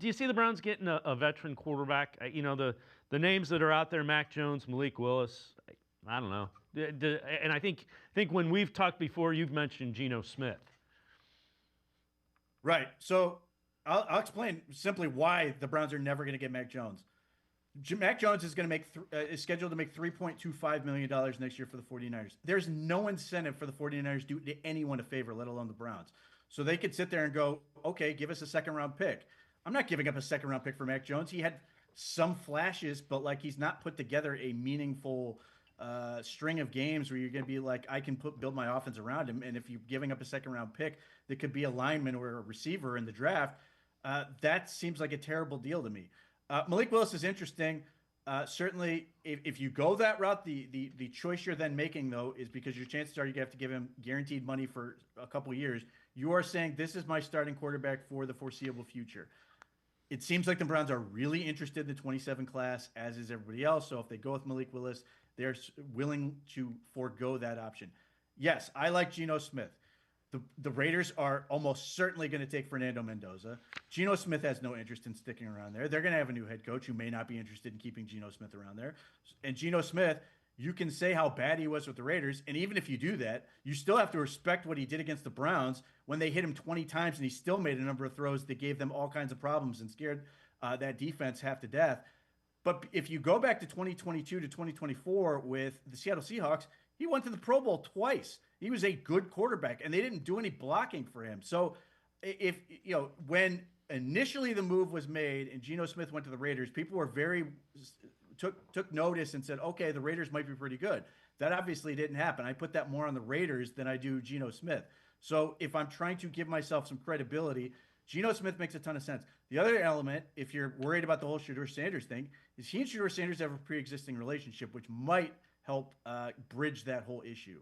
do you see the Browns getting a veteran quarterback? The names that are out there: Mac Jones, Malik Willis. I don't know. And I think when we've talked before, you've mentioned Geno Smith. Right. So I'll explain simply why the Browns are never going to get Mac Jones. Mac Jones is going to is scheduled to make $3.25 million next year for the 49ers. There's no incentive for the 49ers to do anyone a favor, let alone the Browns. So they could sit there and go, okay, give us a second round pick. I'm not giving up a second round pick for Mac Jones. He had some flashes, but like he's not put together a meaningful string of games where you're going to be like, I can build my offense around him. And if you're giving up a second round pick that could be a lineman or a receiver in the draft, that seems like a terrible deal to me. Malik Willis is interesting. Certainly, if you go that route, the choice you're then making, though, is because your chances are you have to give him guaranteed money for a couple of years. You are saying, this is my starting quarterback for the foreseeable future. It seems like the Browns are really interested in the 27 class, as is everybody else. So if they go with Malik Willis, they're willing to forego that option. Yes, I like Geno Smith. The Raiders are almost certainly going to take Fernando Mendoza. Geno Smith has no interest in sticking around there. They're going to have a new head coach who may not be interested in keeping Geno Smith around there. And Geno Smith, you can say how bad he was with the Raiders, and even if you do that, you still have to respect what he did against the Browns when they hit him 20 times and he still made a number of throws that gave them all kinds of problems and scared that defense half to death. But if you go back to 2022 to 2024 with the Seattle Seahawks, he went to the Pro Bowl twice. He was a good quarterback, and they didn't do any blocking for him. So, if when initially the move was made and Geno Smith went to the Raiders, people were took notice and said, okay, the Raiders might be pretty good. That obviously didn't happen. I put that more on the Raiders than I do Geno Smith. So, if I'm trying to give myself some credibility, Geno Smith makes a ton of sense. The other element, if you're worried about the whole Shedeur Sanders thing, is he and Shedeur Sanders have a pre-existing relationship, which might help bridge that whole issue.